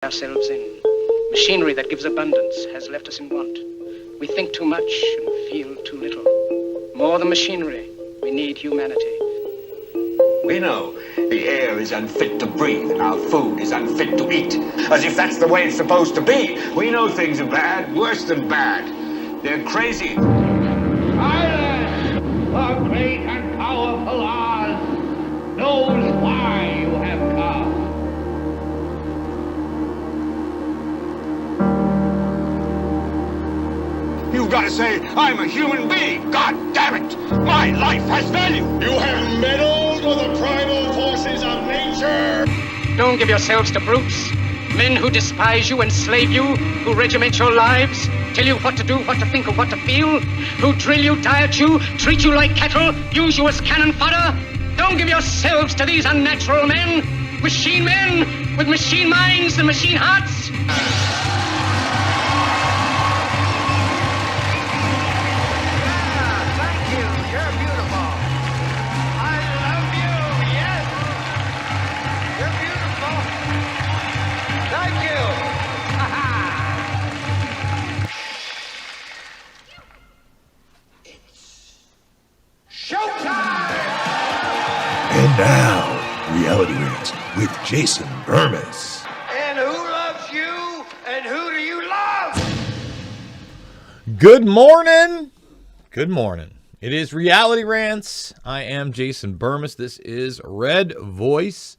ourselves in. Machinery that gives abundance has left us in want. We think too much and feel too little. More than machinery, we need humanity. We know the air is unfit to breathe and our food is unfit to eat. As if that's the way it's supposed to be. We know things are bad, worse than bad. They're crazy. Silence! The great and powerful Oz knows why you have come. You've got to say, I'm a human being. God damn it. My life has value. You have meddled with the primal forces of nature. Don't give yourselves to brutes. Men who despise you, enslave you, who regiment your lives, tell you what to do, what to think, or what to feel, who drill you, diet you, treat you like cattle, use you as cannon fodder. Don't give yourselves to these unnatural men with machine minds and machine hearts. And now, Reality Rants with Jason Bermas. And who loves you? And who do you love? Good morning. Good morning. It is Reality Rants. I am Jason Bermas. This is Red Voice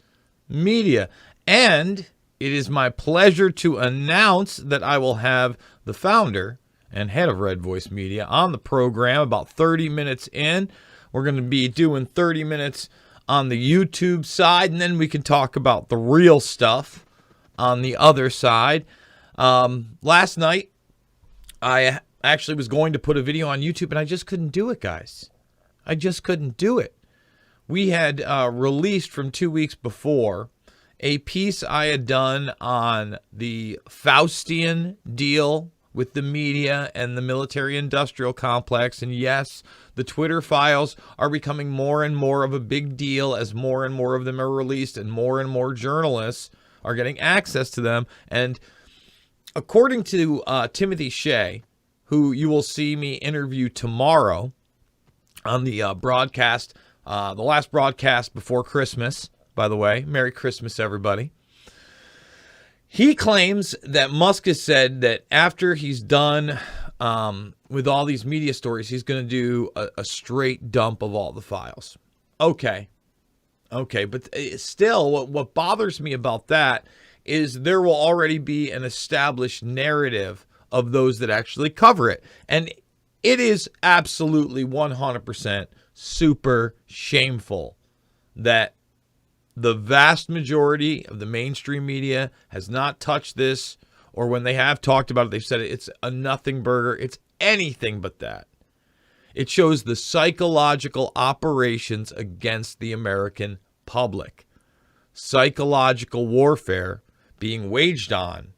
Media. And it is my pleasure to announce that I will have the founder and head of Red Voice Media on the program about 30 minutes in. We're going to be doing 30 minutes on the YouTube side, and then we can talk about the real stuff on the other side. Last night, I actually was going to put a video on YouTube, and I just couldn't do it, guys. I just couldn't do it. We had released from 2 weeks before a piece I had done on the Faustian deal with the media and the military-industrial complex. And yes, the Twitter files are becoming more and more of a big deal as more and more of them are released and more journalists are getting access to them. And according to Timothy Shea, who you will see me interview tomorrow on the broadcast, the last broadcast before Christmas, by the way. Merry Christmas, everybody. He claims that Musk has said that after he's done with all these media stories, he's going to do a straight dump of all the files. Okay, but still, what bothers me about that is there will already be an established narrative of those that actually cover it. And it is absolutely 100% super shameful that the vast majority of the mainstream media has not touched this, or when they have talked about it, they've said it's a nothing burger. It's anything but that. It shows the psychological operations against the American public. Psychological warfare being waged on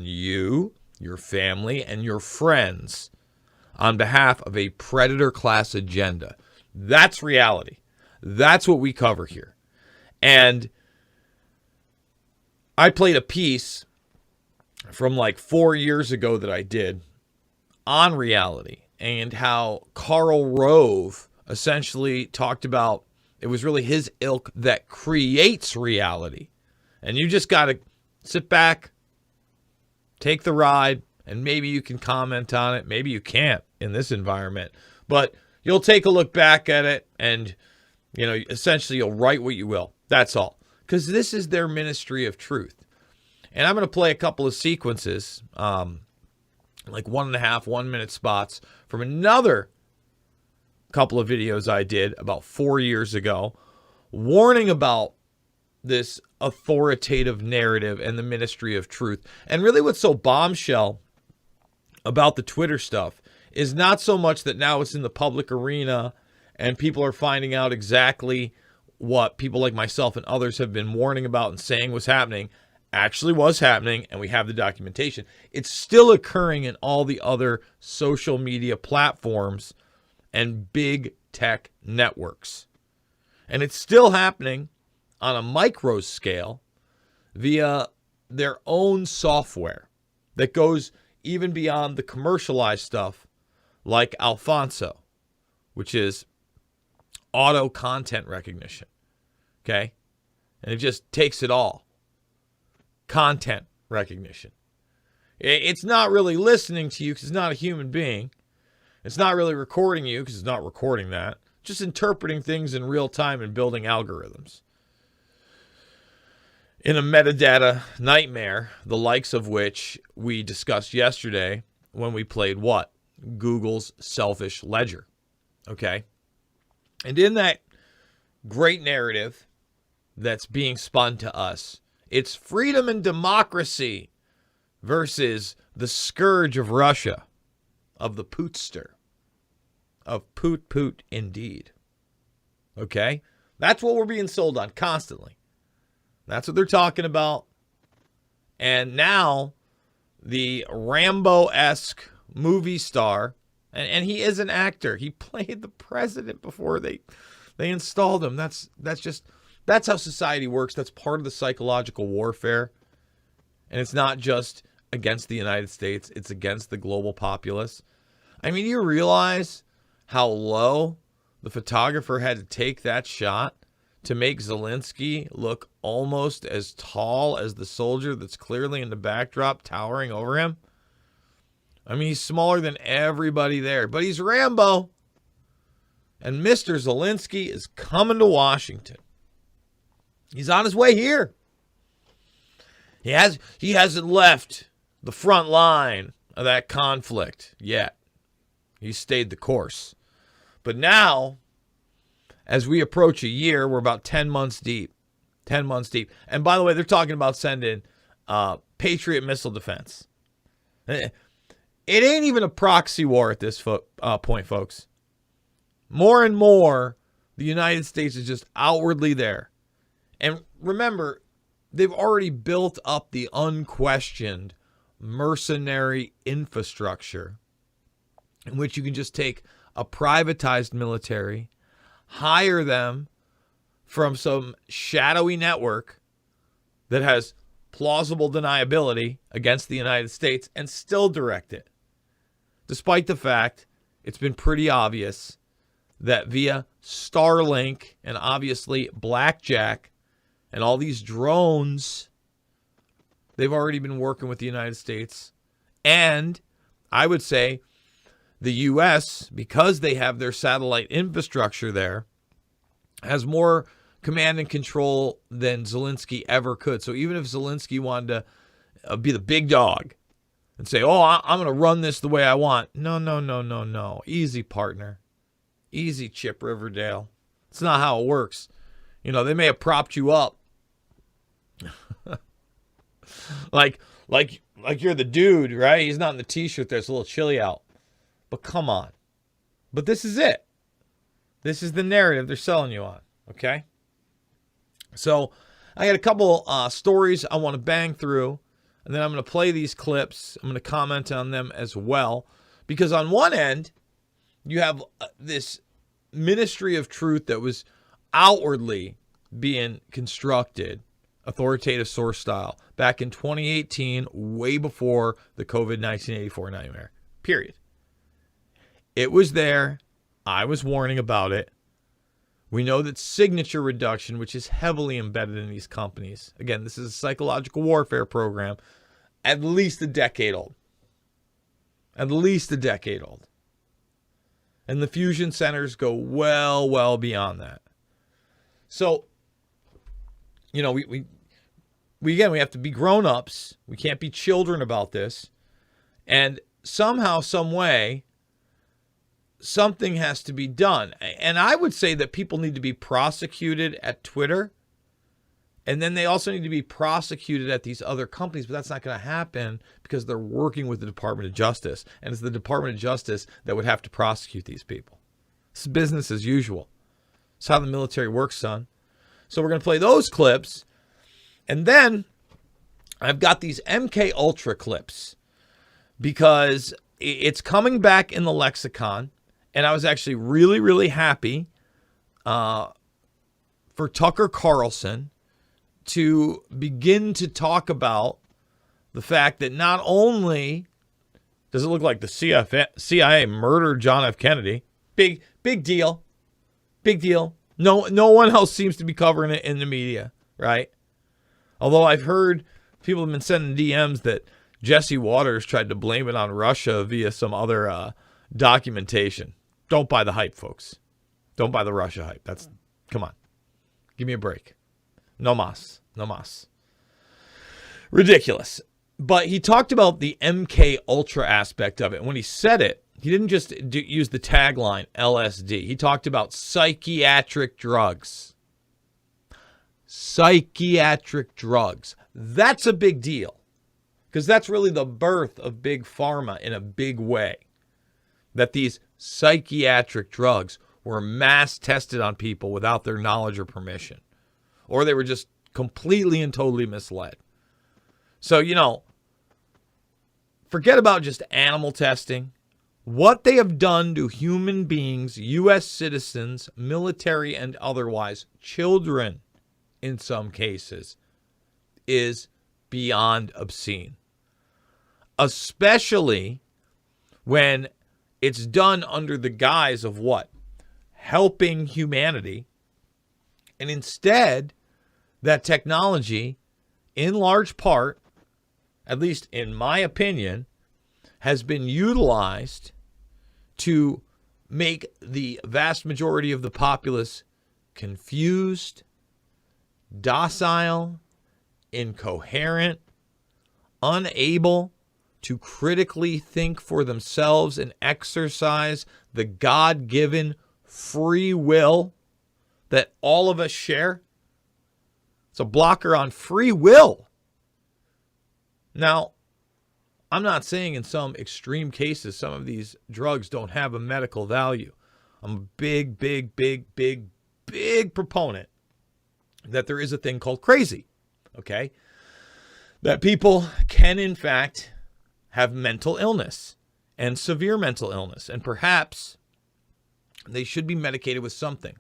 you, your family, and your friends on behalf of a predator class agenda. That's reality. That's what we cover here. And I played a piece from like 4 years ago that I did on reality and how Karl Rove essentially talked about it was really his ilk that creates reality. And you just got to sit back, take the ride, and maybe you can comment on it. Maybe you can't in this environment. But you'll take a look back at it and, essentially you'll write what you will. That's all. Because this is their ministry of truth. And I'm going to play a couple of sequences, like 1.5 minute spots from another couple of videos I did about 4 years ago, warning about this authoritative narrative and the ministry of truth. And really what's so bombshell about the Twitter stuff is not so much that now it's in the public arena and people are finding out exactly what people like myself and others have been warning about and saying was happening actually was happening, and we have the documentation. It's still occurring in all the other social media platforms and big tech networks. And it's still happening on a micro scale via their own software that goes even beyond the commercialized stuff like Alfonso, which is auto content recognition. Okay? And it just takes it all. Content recognition. It's not really listening to you because it's not a human being. It's not really recording you because it's not recording that. Just interpreting things in real time and building algorithms. In a metadata nightmare, the likes of which we discussed yesterday when we played what? Google's selfish ledger. Okay? And in that great narrative that's being spun to us, it's freedom and democracy versus the scourge of Russia, of the Pootster, of Poot indeed. Okay? That's what we're being sold on constantly. That's what they're talking about. And now the Rambo-esque movie star, and he is an actor. He played the president before they installed him. That's how society works. That's part of the psychological warfare. And it's not just against the United States. It's against the global populace. I mean, you realize how low the photographer had to take that shot to make Zelensky look almost as tall as the soldier that's clearly in the backdrop towering over him? I mean, he's smaller than everybody there, but he's Rambo. And Mr. Zelensky is coming to Washington. He's on his way here. He hasn't left the front line of that conflict yet. He's stayed the course. But now, as we approach a year, we're about 10 months deep. 10 months deep. And by the way, they're talking about sending Patriot missile defense. It ain't even a proxy war at this point, folks. More and more, the United States is just outwardly there. And remember, they've already built up the unquestioned mercenary infrastructure in which you can just take a privatized military, hire them from some shadowy network that has plausible deniability against the United States and still direct it. Despite the fact it's been pretty obvious that via Starlink and obviously Blackjack and all these drones, they've already been working with the United States. And I would say the U.S., because they have their satellite infrastructure there, has more command and control than Zelensky ever could. So even if Zelensky wanted to be the big dog and say, oh, I'm going to run this the way I want. No. Easy, partner. Easy, Chip Riverdale. It's not how it works. You know, they may have propped you up. like you're the dude, right? He's not in the t-shirt there. It's a little chilly out. But come on. But this is it. This is the narrative they're selling you on. Okay? So I got a couple stories I want to bang through. And then I'm going to play these clips. I'm going to comment on them as well. Because on one end, you have this ministry of truth that was outwardly being constructed, authoritative source style, back in 2018, way before the COVID-1984 nightmare. Period. It was there. I was warning about it. We know that signature reduction, which is heavily embedded in these companies, again, this is a psychological warfare program, at least a decade old. At least a decade old. And the fusion centers go well beyond that. So, you know, we have to be grown-ups. We can't be children about this. And somehow, some way, something has to be done. And I would say that people need to be prosecuted at Twitter. And then they also need to be prosecuted at these other companies. But that's not going to happen because they're working with the Department of Justice. And it's the Department of Justice that would have to prosecute these people. It's business as usual. It's how the military works, son. So we're going to play those clips. And then I've got these MK Ultra clips because it's coming back in the lexicon. And I was actually really happy for Tucker Carlson to begin to talk about the fact that not only does it look like the CIA murdered John F. Kennedy, big deal, big deal. No one else seems to be covering it in the media, right? Although I've heard people have been sending DMs that Jesse Waters tried to blame it on Russia via some other documentation. Don't buy the hype, folks. Don't buy the Russia hype. Come on. Give me a break. No mas. Ridiculous. But he talked about the MK Ultra aspect of it. And when he said it, he didn't just use the tagline LSD. He talked about psychiatric drugs. Psychiatric drugs. That's a big deal. Because that's really the birth of big pharma in a big way. That these psychiatric drugs were mass tested on people without their knowledge or permission. Or they were just completely and totally misled. So, forget about just animal testing. What they have done to human beings, U.S. citizens, military and otherwise, children in some cases, is beyond obscene. Especially when it's done under the guise of what? Helping humanity. And instead, that technology, in large part, at least in my opinion, has been utilized to make the vast majority of the populace confused, docile, incoherent, unable to critically think for themselves and exercise the God-given free will that all of us share. It's a blocker on free will. Now, I'm not saying in some extreme cases some of these drugs don't have a medical value. I'm a big proponent that there is a thing called crazy, okay? That people can, in fact, have mental illness and severe mental illness, and perhaps they should be medicated with something.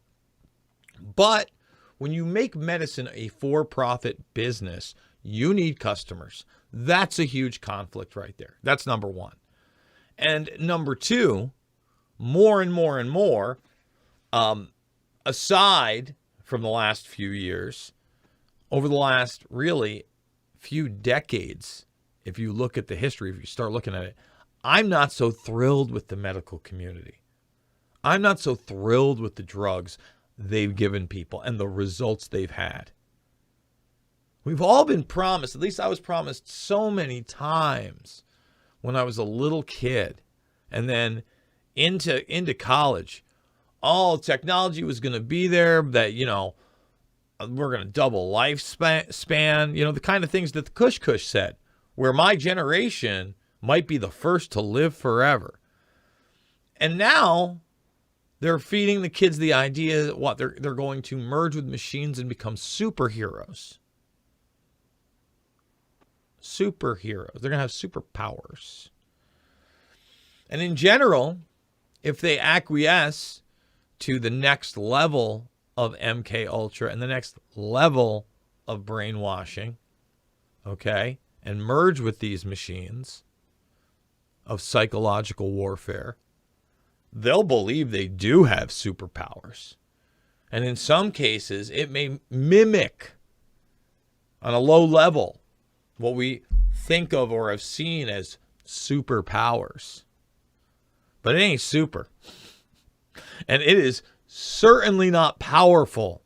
But when you make medicine a for-profit business, you need customers. That's a huge conflict right there. That's number one. And number two, more and more, aside from the last few years, over the last really few decades, if you look at the history, if you start looking at it, I'm not so thrilled with the medical community. I'm not so thrilled with the drugs they've given people and the results they've had. We've all been promised, at least I was promised so many times when I was a little kid and then into college. All technology was going to be there, that, we're going to double lifespan, the kind of things that the Kush said, where my generation might be the first to live forever. And now they're feeding the kids the idea that what they're going to merge with machines and become superheroes. Superheroes. They're going to have superpowers. And in general, if they acquiesce to the next level of MK Ultra and the next level of brainwashing, okay, and merge with these machines of psychological warfare, they'll believe they do have superpowers. And in some cases, it may mimic on a low level what we think of or have seen as superpowers. But it ain't super. And it is certainly not powerful,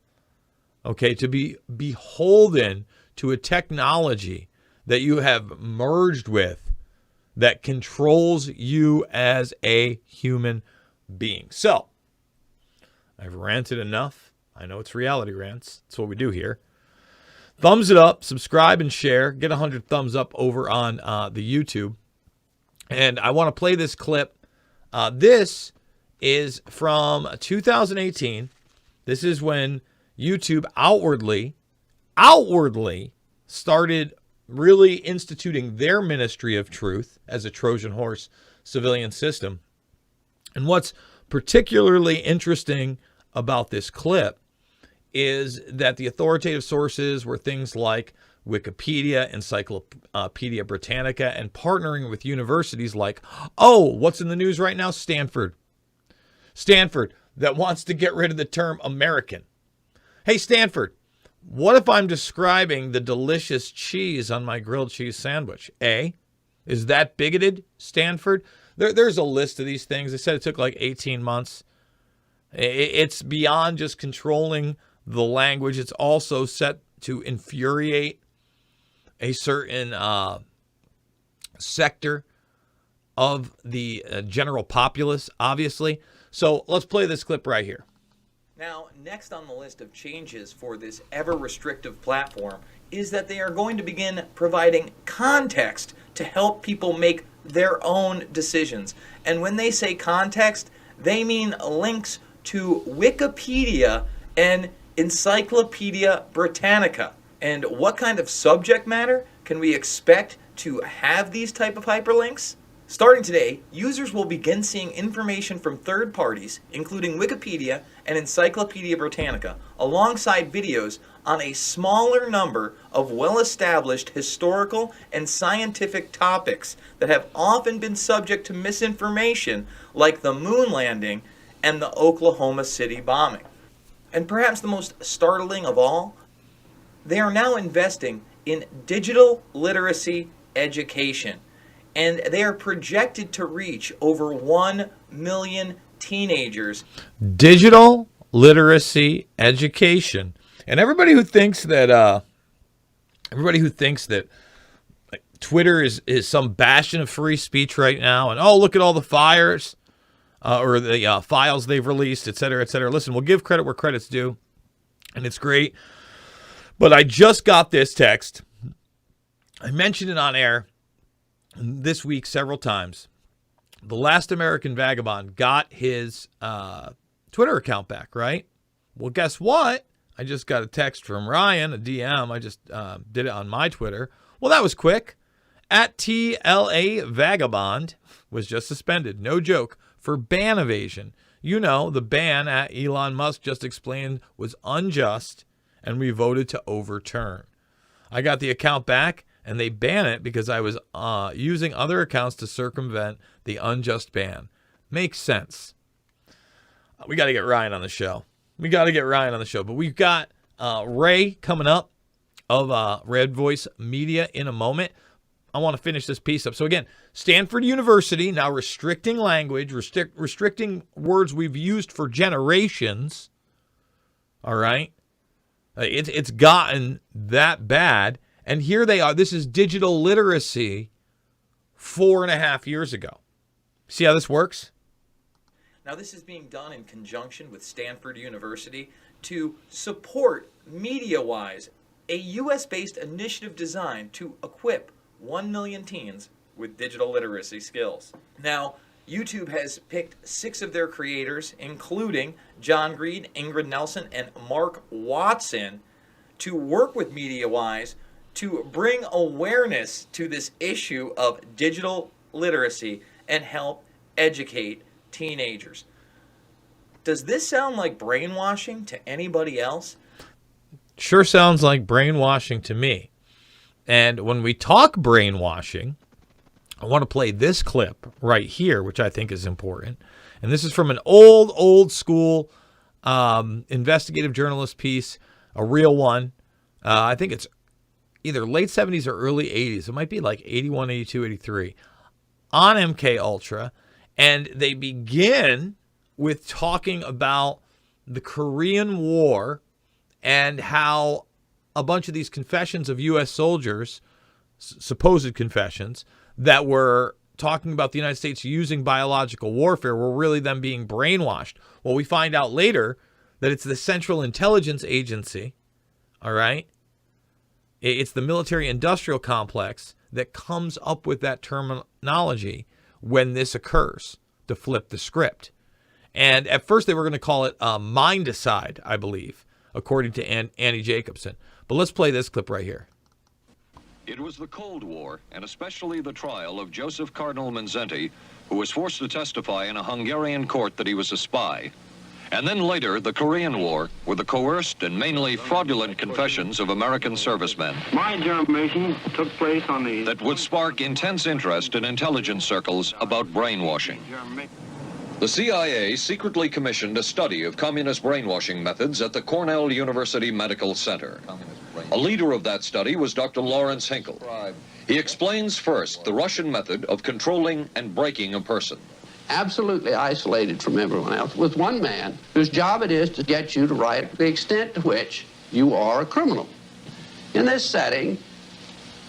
okay, to be beholden to a technology that you have merged with that controls you as a human being. So, I've ranted enough. I know it's reality rants. That's what we do here. Thumbs it up, subscribe, and share. Get 100 thumbs up over on the YouTube. And I want to play this clip. This is from 2018. This is when YouTube outwardly started really instituting their ministry of truth as a Trojan horse civilian system. And what's particularly interesting about this clip is that the authoritative sources were things like Wikipedia, Encyclopedia Britannica, and partnering with universities like, oh, what's in the news right now? Stanford. Stanford, that wants to get rid of the term American. Hey, Stanford, what if I'm describing the delicious cheese on my grilled cheese sandwich? A, is that bigoted, Stanford? There's a list of these things. They said it took like 18 months. It's beyond just controlling the language. It's also set to infuriate a certain sector of the general populace, obviously. So let's play this clip right here. Now, next on the list of changes for this ever-restrictive platform is that they are going to begin providing context to help people make their own decisions. And when they say context, they mean links to Wikipedia and Encyclopedia Britannica. And what kind of subject matter can we expect to have these type of hyperlinks? Starting today, users will begin seeing information from third parties, including Wikipedia and Encyclopedia Britannica, alongside videos on a smaller number of well-established historical and scientific topics that have often been subject to misinformation, like the moon landing and the Oklahoma City bombing. And perhaps the most startling of all, they are now investing in digital literacy education. And they are projected to reach over 1 million teenagers. Digital literacy education. And everybody who thinks that Twitter is some bastion of free speech right now, and oh, look at all the fires or the files they've released, et cetera, et cetera. Listen, we'll give credit where credit's due, and it's great. But I just got this text. I mentioned it on air this week several times. The last American vagabond got his Twitter account back, right? Well, guess what? I just got a text from Ryan, a DM. I just did it on my Twitter. Well, that was quick. At TLA Vagabond was just suspended. No joke. For ban evasion. You know, the ban at Elon Musk just explained was unjust, and we voted to overturn. I got the account back, and they ban it because I was using other accounts to circumvent the unjust ban. Makes sense. We got to get Ryan on the show. But we've got Ray coming up of Red Voice Media in a moment. I want to finish this piece up. So again, Stanford University now restricting language, restricting words we've used for generations. All right? It's gotten that bad. And here they are. This is digital literacy 4.5 years ago. See how this works? Now, this is being done in conjunction with Stanford University to support, media-wise, a U.S.-based initiative designed to equip 1 million teens with digital literacy skills. Now, YouTube has picked 6 of their creators, including John Green, Ingrid Nelson, and Mark Watson, to work with MediaWise to bring awareness to this issue of digital literacy and help educate teenagers. Does this sound like brainwashing to anybody else? Sure sounds like brainwashing to me. And when we talk brainwashing, I want to play this clip right here, which I think is important. And this is from an old school investigative journalist piece, a real one. I think it's either late 70s or early 80s. It might be like 81, 82, 83 on MK Ultra. And they begin with talking about the Korean War and how a bunch of these confessions of U.S. soldiers, supposed confessions, that were talking about the United States using biological warfare were really them being brainwashed. Well, we find out later that it's the Central Intelligence Agency, all right? It's the military-industrial complex that comes up with that terminology when this occurs to flip the script. And at first they were going to call it mindicide, I believe, according to Annie Jacobson. But let's play this clip right here. It was the Cold War, and especially the trial of Joseph Cardinal Mindszenty, who was forced to testify in a Hungarian court that he was a spy. And then later, the Korean War, with the coerced and mainly fraudulent confessions of American servicemen. My germination took place on the... That would spark intense interest in intelligence circles about brainwashing. The CIA secretly commissioned a study of communist brainwashing methods at the Cornell University Medical Center. A leader of that study was Dr. Lawrence Hinkle. He explains first the Russian method of controlling and breaking a person. Absolutely isolated from everyone else, with one man whose job it is to get you to write the extent to which you are a criminal. In this setting,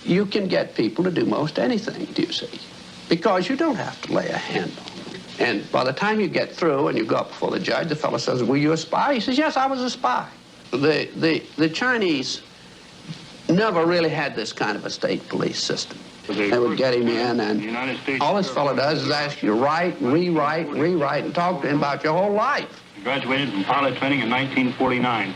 you can get people to do most anything, do you see? Because you don't have to lay a hand on them. And by the time you get through and you go up before the judge, the fellow says, were you a spy? He says, yes, I was a spy. The Chinese never really had this kind of a state police system. They would get him in, and all this fellow does is ask you to write, rewrite, and talk to him about your whole life. He graduated from pilot training in 1949.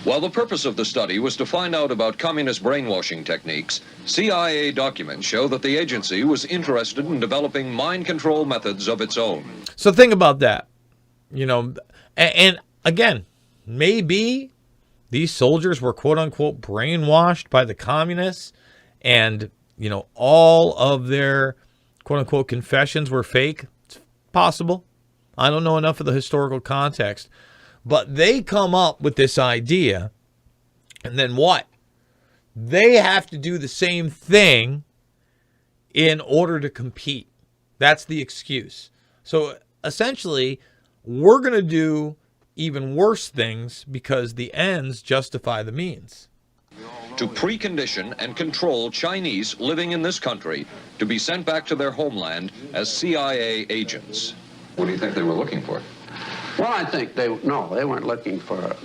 While the purpose of the study was to find out about communist brainwashing techniques, CIA documents show that the agency was interested in developing mind control methods of its own. So think about that. You know, and again, maybe these soldiers were quote-unquote brainwashed by the communists, and you know, all of their quote-unquote confessions were fake. It's possible. I don't know enough of the historical context. But they come up with this idea, and then what? They have to do the same thing in order to compete. That's the excuse. So essentially, we're going to do even worse things because the ends justify the means. To precondition and control Chinese living in this country to be sent back to their homeland as CIA agents. What do you think they were looking for? Well, I think they weren't looking for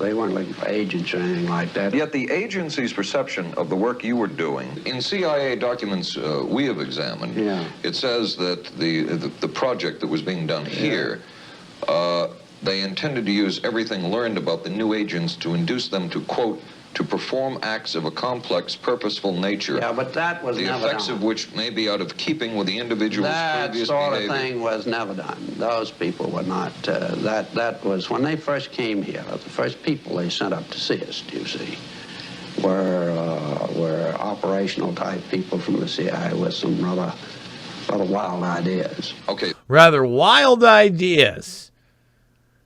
agents or anything like that. Yet the agency's perception of the work you were doing, in CIA documents we have examined, it says that the project that was being done here, they intended to use everything learned about the new agents to induce them to, quote, to perform acts of a complex, purposeful nature. Yeah, but that was never done. The effects of which may be out of keeping with the individual's previous behavior. That sort of thing was never done. Those people were not, that was, when they first came here, the first people they sent up to see us, you see, were operational type people from the CIA with some rather wild ideas. Okay. Rather wild ideas.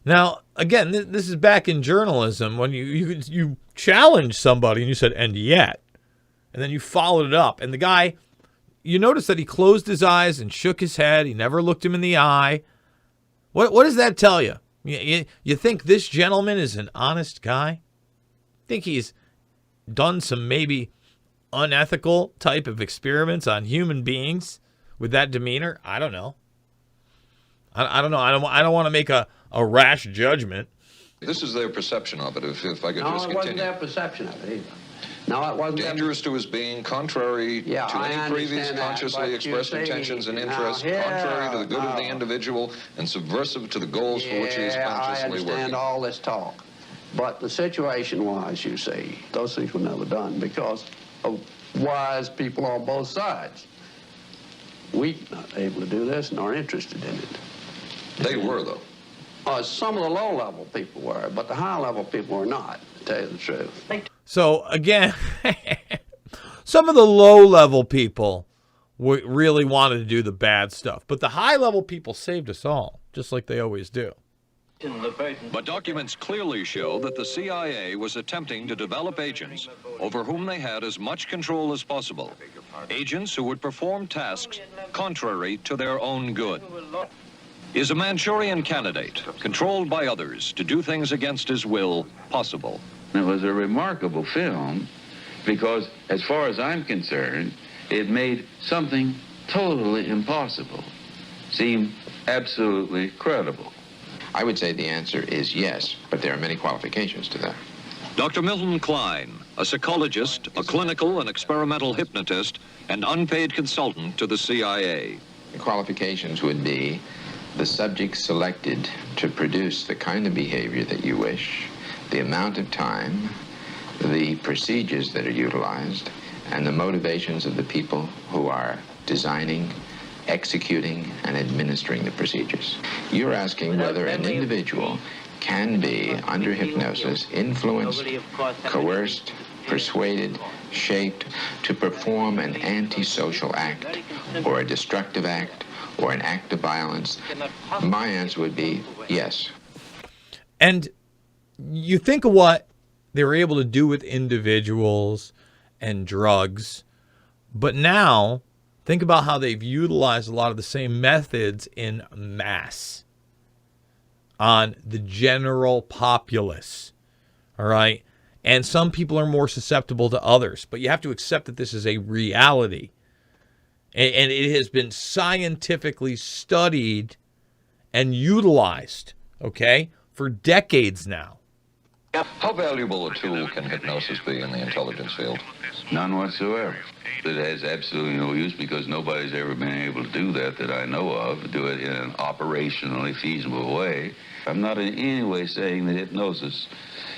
Now, again, this is back in journalism when you challenged somebody and you said, and yet, and then you followed it up. And the guy, you notice that he closed his eyes and shook his head. He never looked him in the eye. What does that tell you? You think this gentleman is an honest guy? Think he's done some maybe unethical type of experiments on human beings with that demeanor? I don't know. I don't know. I don't want to make a rash judgment. This is their perception of it, if I could just continue. No, it wasn't their perception of it either. No, it wasn't. Dangerous to his being, contrary to any previous consciously expressed intentions and interests, contrary to the good of the individual, and subversive to the goals for which he is consciously working. I understand all this talk. But the situation was, you see, those things were never done because of wise people on both sides. We not able to do this nor interested in it. They were, though. Some of the low-level people were, but the high-level people were not, to tell you the truth. So, again, some of the low-level people really wanted to do the bad stuff, but the high-level people saved us all, just like they always do. But documents clearly show that the CIA was attempting to develop agents over whom they had as much control as possible. Agents who would perform tasks contrary to their own good. Is a Manchurian Candidate, controlled by others to do things against his will, possible? It was a remarkable film because, as far as I'm concerned, it made something totally impossible seem absolutely credible. I would say the answer is yes, but there are many qualifications to that. Dr. Milton Klein, a psychologist, a clinical and experimental hypnotist, and unpaid consultant to the CIA. The qualifications would be the subject selected to produce the kind of behavior that you wish, the amount of time, the procedures that are utilized, and the motivations of the people who are designing, executing, and administering the procedures. You're asking whether an individual can be, under hypnosis, influenced, coerced, persuaded, shaped to perform an antisocial act, or a destructive act, or an act of violence? My answer would be yes. And you think of what they were able to do with individuals and drugs, but now think about how they've utilized a lot of the same methods in mass on the general populace. All right. And some people are more susceptible to others, but you have to accept that this is a reality. And it has been scientifically studied and utilized, okay, for decades now. How valuable a tool can hypnosis be in the intelligence field? None whatsoever. It has absolutely no use because nobody's ever been able to do that I know of, do it in an operationally feasible way. I'm not in any way saying that hypnosis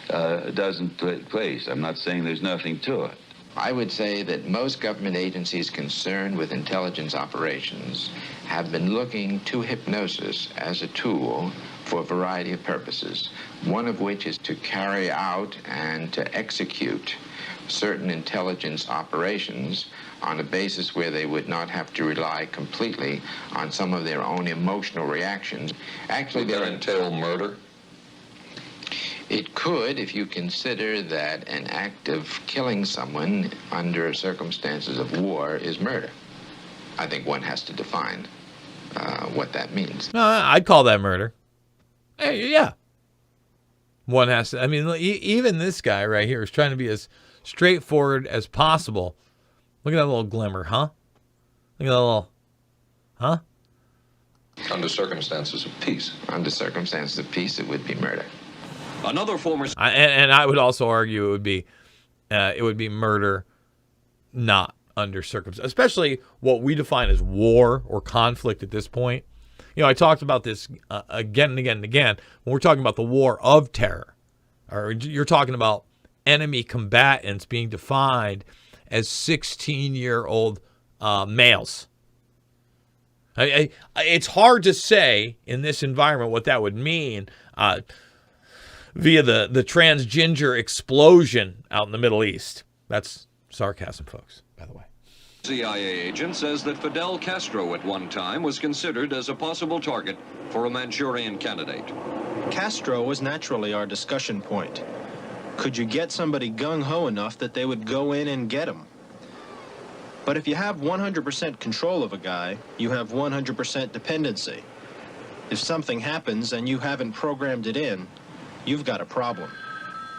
doesn't take place. I'm not saying there's nothing to it. I would say that most government agencies concerned with intelligence operations have been looking to hypnosis as a tool for a variety of purposes, one of which is to carry out and to execute certain intelligence operations on a basis where they would not have to rely completely on some of their own emotional reactions. Actually, would that entail murder? It could, if you consider that an act of killing someone under circumstances of war is murder. I think one has to define what that means. No, I'd call that murder. Hey, yeah. One has to. I mean, even this guy right here is trying to be as straightforward as possible. Look at that little glimmer, huh? Look at that little, huh? Under circumstances of peace. Under circumstances of peace, it would be murder. Another former... And I would also argue it would be murder, not under circumstances, especially what we define as war or conflict at this point. You know, I talked about this again and again and again. When we're talking about the war of terror, or you're talking about enemy combatants being defined as 16-year-old males. It's hard to say in this environment what that would mean via the transgender explosion out in the Middle East. That's sarcasm, folks, by the way. CIA agent says that Fidel Castro at one time was considered as a possible target for a Manchurian Candidate. Castro was naturally our discussion point. Could you get somebody gung-ho enough that they would go in and get him? But if you have 100% control of a guy, you have 100% dependency. If something happens and you haven't programmed it in, you've got a problem.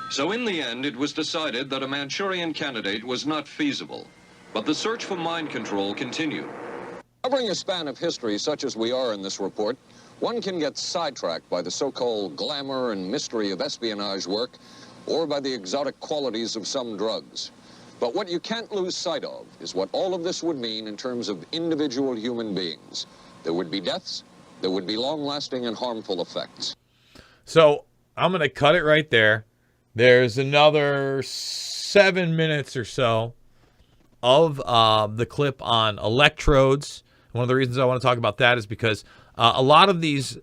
So in the end, it was decided that a Manchurian Candidate was not feasible. But the search for mind control continued. Covering a span of history such as we are in this report, one can get sidetracked by the so-called glamour and mystery of espionage work or by the exotic qualities of some drugs. But what you can't lose sight of is what all of this would mean in terms of individual human beings. There would be deaths, there would be long-lasting and harmful effects. So I'm going to cut it right there. There's another 7 minutes or so of the clip on electrodes. One of the reasons I want to talk about that is because a lot of these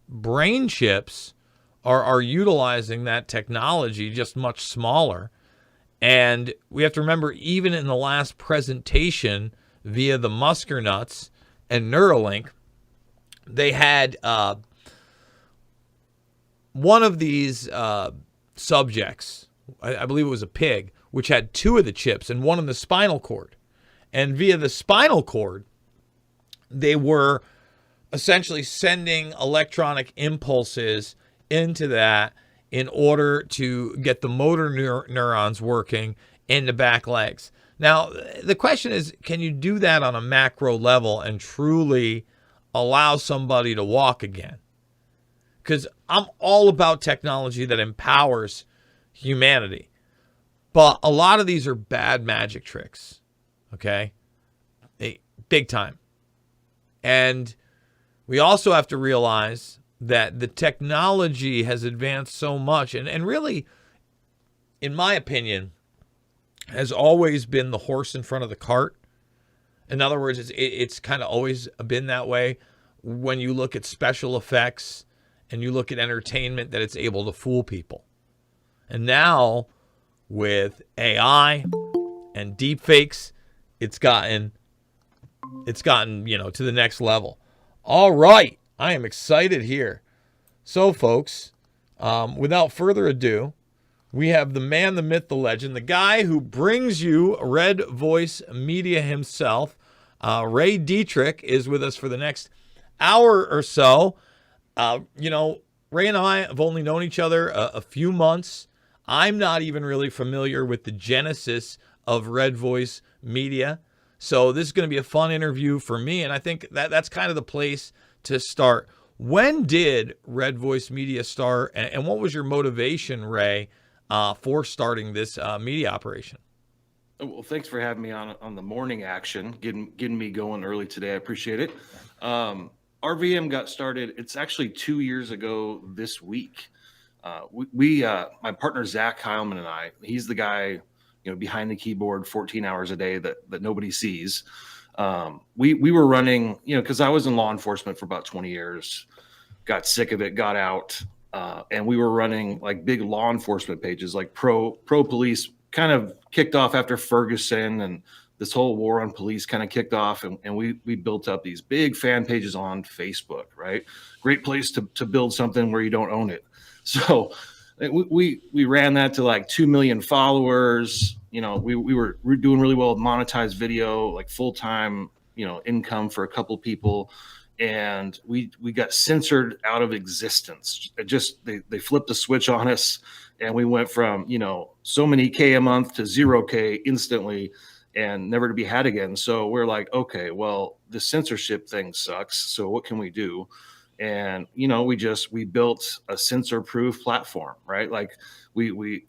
brain chips are utilizing that technology, just much smaller. And we have to remember, even in the last presentation via the Muskernuts and Neuralink, they had one of these subjects, I believe it was a pig, which had 2 of the chips and one in the spinal cord. And via the spinal cord, they were essentially sending electronic impulses into that in order to get the motor neurons working in the back legs. Now, the question is, can you do that on a macro level and truly allow somebody to walk again? Because I'm all about technology that empowers humanity. But a lot of these are bad magic tricks, okay? Big time. And we also have to realize that the technology has advanced so much and really, in my opinion, has always been the horse in front of the cart. In other words, it's kind of always been that way when you look at special effects and you look at entertainment, that it's able to fool people. And now with AI and deepfakes, it's gotten, to the next level. All right. I am excited here. So, folks, without further ado, we have the man, the myth, the legend, the guy who brings you Red Voice Media himself. Ray Dietrich is with us for the next hour or so. Ray and I have only known each other a few months. I'm not even really familiar with the genesis of Red Voice Media. So this is going to be a fun interview for me, and I think that's kind of the place to start. When did Red Voice Media start, and what was your motivation, Ray, for starting this media operation? Well, thanks for having me on the morning action, getting me going early today. I appreciate it. RVM got started, it's actually 2 years ago this week. My partner, Zach Heilman, and I, he's the guy, behind the keyboard 14 hours a day that nobody sees. We were running, because I was in law enforcement for about 20 years, got sick of it, got out, and we were running like big law enforcement pages, like pro police, kind of kicked off after Ferguson, and this whole war on police kind of kicked off, and we built up these big fan pages on Facebook, right? Great place to build something where you don't own it. So we ran that to like 2 million followers. We were doing really well with monetized video, like full-time, income for a couple people. And we got censored out of existence. They flipped the switch on us, and we went from, so many K a month to 0K instantly and never to be had again. So we're like, okay, well, the censorship thing sucks. So what can we do? And, we built a censor-proof platform, right? Like the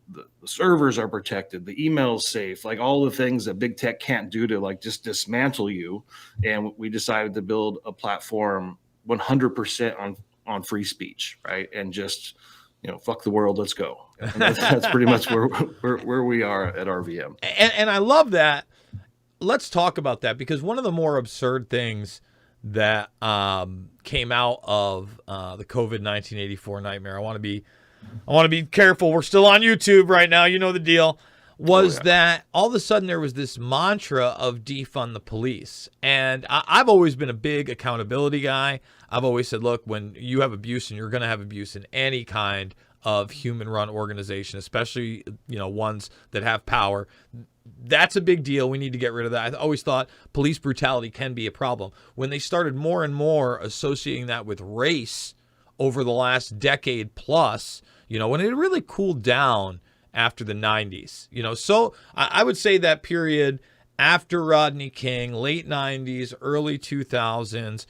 servers are protected, the email's safe, like all the things that big tech can't do to like just dismantle you. And we decided to build a platform 100% on free speech, right? And just, fuck the world, let's go. And that's pretty much where we are at RVM. And I love that. Let's talk about that, because one of the more absurd things that came out of the COVID 1984 nightmare, I want to be careful. We're still on YouTube right now. You know the deal. Was that all of a sudden there was this mantra of defund the police. And I've always been a big accountability guy. I've always said, look, when you have abuse, and you're going to have abuse in any kind of human-run organization, especially, ones that have power, that's a big deal. We need to get rid of that. I always thought police brutality can be a problem. When they started more and more associating that with race over the last decade plus, when it really cooled down after the 90s, so I would say that period after Rodney King, late 90s, early 2000s,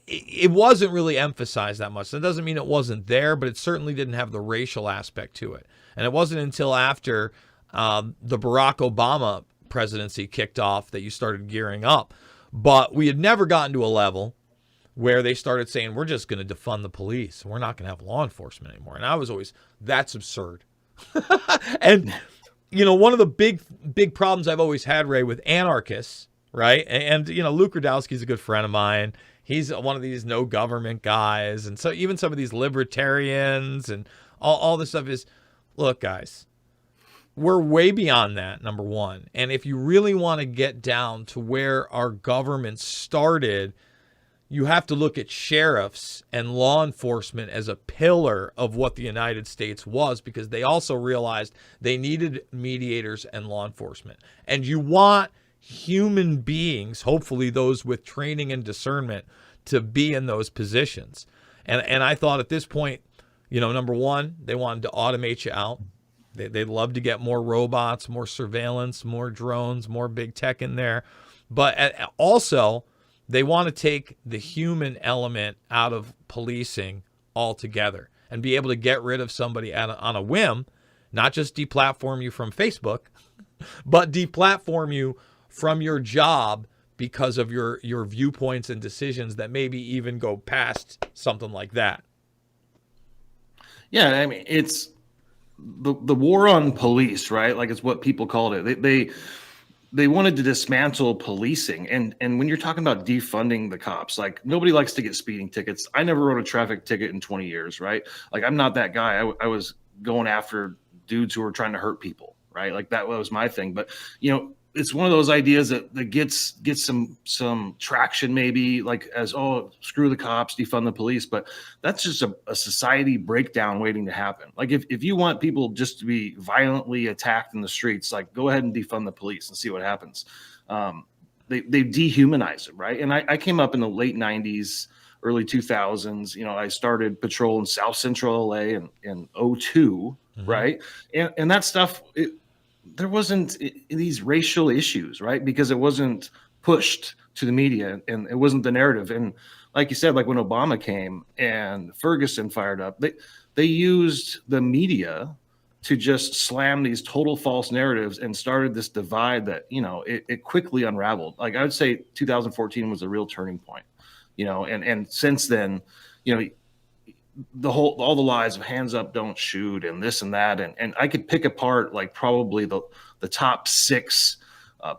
it wasn't really emphasized that much. That doesn't mean it wasn't there, but it certainly didn't have the racial aspect to it. And it wasn't until after the Barack Obama presidency kicked off that you started gearing up. But we had never gotten to a level where they started saying, we're just going to defund the police. We're not going to have law enforcement anymore. And I was always, that's absurd. And, one of the big problems I've always had, Ray, with anarchists, right? And Luke Rudowski's a good friend of mine. He's one of these no government guys. And so even some of these libertarians and all this stuff is, look, guys, we're way beyond that, number one. And if you really want to get down to where our government started, you have to look at sheriffs and law enforcement as a pillar of what the United States was, because they also realized they needed mediators and law enforcement. And you want human beings, hopefully those with training and discernment, to be in those positions. And I thought at this point, number one, they wanted to automate you out. They'd love to get more robots, more surveillance, more drones, more big tech in there. But also, they want to take the human element out of policing altogether and be able to get rid of somebody on a whim, not just deplatform you from Facebook, but deplatform you from your job because of your viewpoints and decisions that maybe even go past something like that. Yeah, I mean, it's the war on police, right? Like it's what people called it. they wanted to dismantle policing. And when you're talking about defunding the cops, like nobody likes to get speeding tickets. I never wrote a traffic ticket in 20 years, right? Like I'm not that guy. I was going after dudes who were trying to hurt people, right? Like that was my thing. But it's one of those ideas that gets some traction, maybe like as, oh, screw the cops, defund the police. But that's just a society breakdown waiting to happen. Like if you want people just to be violently attacked in the streets, like go ahead and defund the police and see what happens. They dehumanize it, right? And I came up in the late 90s, early 2000s. I started patrol in South Central LA in 02, right? And that stuff, there wasn't these racial issues, right? Because it wasn't pushed to the media and it wasn't the narrative. And like you said, like when Obama came and Ferguson fired up, they used the media to just slam these total false narratives and started this divide that, it quickly unraveled. Like I would say 2014 was a real turning point, and since then, all the lies of hands up, don't shoot, and this and that, and I could pick apart like probably the top 6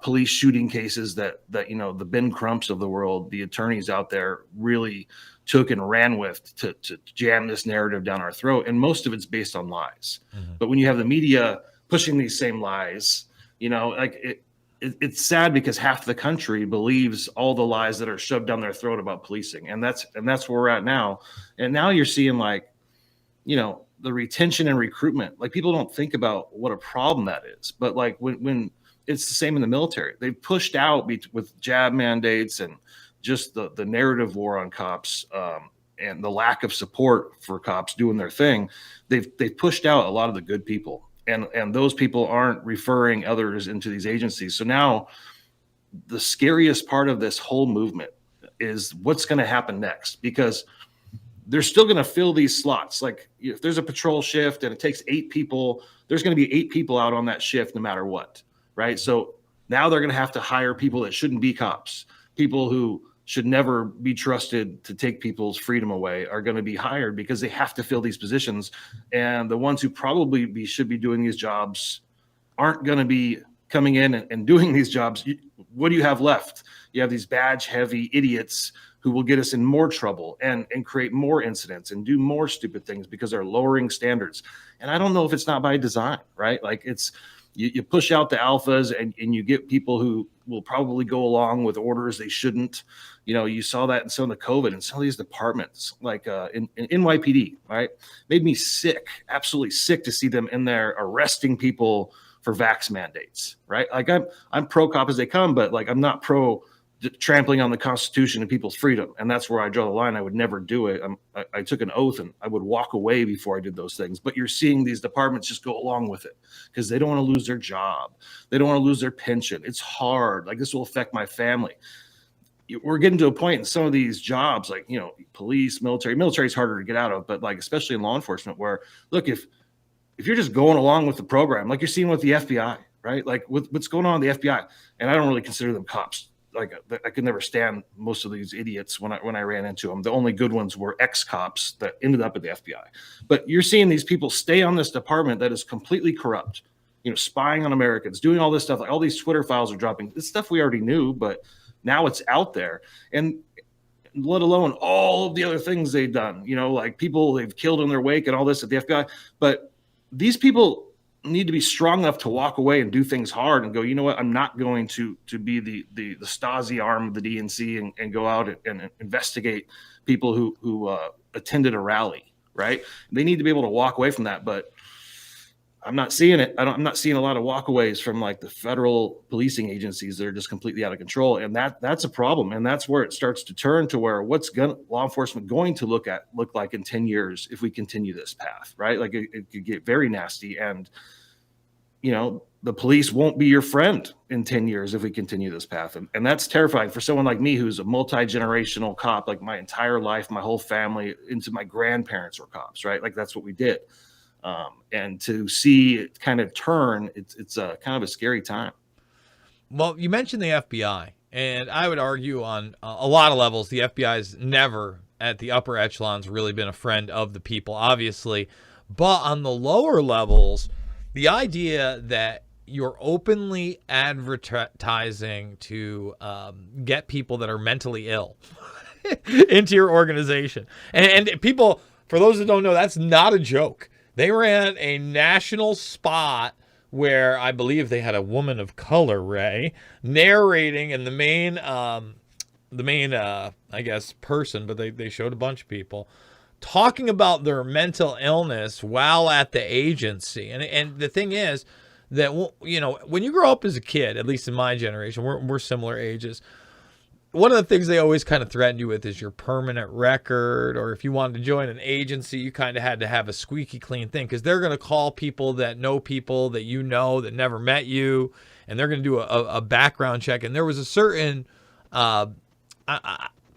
police shooting cases that the Ben Crumps of the world, the attorneys out there, really took and ran with to jam this narrative down our throat, and most of it's based on lies. But when you have the media pushing these same lies, it's sad because half the country believes all the lies that are shoved down their throat about policing. And that's where we're at now. And now you're seeing the retention and recruitment. Like people don't think about what a problem that is. But like when it's the same in the military, they've pushed out with jab mandates and just the narrative war on cops and the lack of support for cops doing their thing. They've pushed out a lot of the good people. And those people aren't referring others into these agencies. So now the scariest part of this whole movement is what's going to happen next, because they're still going to fill these slots. Like if there's a patrol shift and it takes 8 people, there's going to be 8 people out on that shift no matter what, right? So now they're going to have to hire people that shouldn't be cops. People who should never be trusted to take people's freedom away are going to be hired because they have to fill these positions. And the ones who probably should be doing these jobs aren't going to be coming in and doing these jobs. What do you have left? You have these badge-heavy idiots who will get us in more trouble and create more incidents and do more stupid things because they're lowering standards. And I don't know if it's not by design, right? Like it's you push out the alphas and you get people who will probably go along with orders they shouldn't. You saw that in some of the COVID and some of these departments, like in NYPD, right? Made me sick, absolutely sick to see them in there arresting people for vax mandates, right? Like I'm pro cop as they come, but like I'm not pro trampling on the Constitution and people's freedom. And that's where I draw the line. I would never do it. I took an oath and I would walk away before I did those things. But you're seeing these departments just go along with it because they don't want to lose their job. They don't want to lose their pension. It's hard. Like this will affect my family. We're getting to a point in some of these jobs, like, police, military is harder to get out of, but like, especially in law enforcement where, look, if you're just going along with the program, like you're seeing with the FBI, right? Like with what's going on in the FBI, and I don't really consider them cops. Like I could never stand most of these idiots when I ran into them. The only good ones were ex-cops that ended up at the FBI. But you're seeing these people stay on this department that is completely corrupt, spying on Americans, doing all this stuff. Like all these Twitter files are dropping. This stuff we already knew, but now it's out there. And let alone all of the other things they've done, like people they've killed in their wake and all this at the FBI. But these people need to be strong enough to walk away and do things hard and go, you know what, I'm not going to be the Stasi arm of the DNC and go out and investigate people who attended a rally, right? They need to be able to walk away from that, but I'm not seeing it. I'm not seeing a lot of walkaways from like the federal policing agencies that are just completely out of control. And that's a problem. And that's where it starts to turn to where law enforcement going to look like in 10 years if we continue this path, right? Like it could get very nasty. And, the police won't be your friend in 10 years if we continue this path. And that's terrifying for someone like me, who's a multi-generational cop, like my entire life, my whole family, into my grandparents were cops, right? Like that's what we did. And to see it kind of turn, it's a kind of a scary time. Well, you mentioned the FBI, and I would argue on a lot of levels, the FBI's never at the upper echelons really been a friend of the people, obviously. But on the lower levels, the idea that you're openly advertising to get people that are mentally ill into your organization. And people, for those that don't know, that's not a joke. They ran a national spot where I believe they had a woman of color, Ray, narrating, and the main I guess, person, but they showed a bunch of people talking about their mental illness while at the agency. And the thing is that, you know, when you grow up as a kid, at least in my generation, we're similar ages, one of the things they always kind of threatened you with is your permanent record, or if you wanted to join an agency, you kind of had to have a squeaky clean thing, because they're going to call people that know people that you know that never met you, and they're going to do a background check. And there was a certain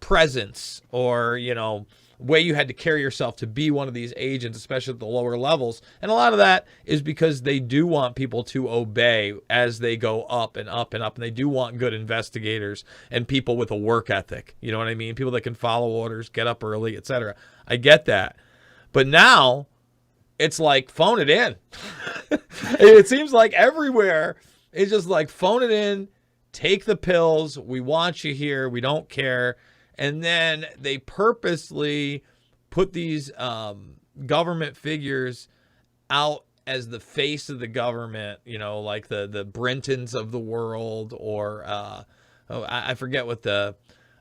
presence, or, you know, way you had to carry yourself to be one of these agents, especially at the lower levels. And a lot of that is because they do want people to obey as they go up and up and up. And they do want good investigators and people with a work ethic. You know what I mean? People that can follow orders, get up early, etc. I get that. But now it's like, phone it in. It seems like everywhere it's just like, phone it in, take the pills. We want you here. We don't care. And then they purposely put these government figures out as the face of the government, you know, like the Brintons of the world, or I forget what the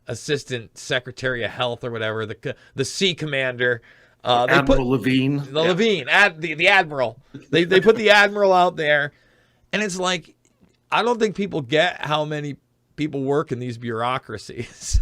Assistant Secretary of Health or whatever, the Sea Commander. Admiral Levine. Levine, the Admiral. They put the Admiral out there. And it's like, I don't think people get how many people work in these bureaucracies.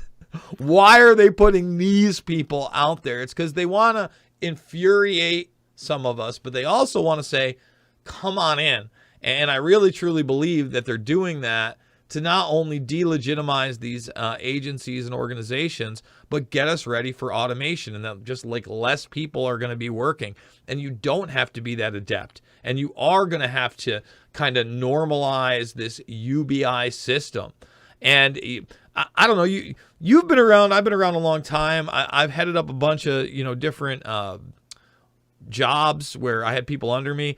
Why are they putting these people out there? It's because they want to infuriate some of us, but they also want to say, come on in. And I really, truly believe that they're doing that to not only delegitimize these agencies and organizations, but get us ready for automation, and that just like less people are going to be working. And you don't have to be that adept. And you are going to have to kind of normalize this UBI system. And I don't know, you've been around, I've been around a long time. I've headed up a bunch of, you know, different jobs where I had people under me.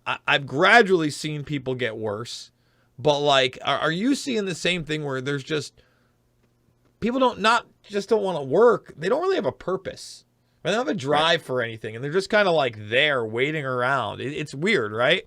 I've gradually seen people get worse. But like, are you seeing the same thing where there's just, people don't want to work. They don't really have a purpose. They don't have a drive for anything. And they're just kind of like there waiting around. It's weird, right?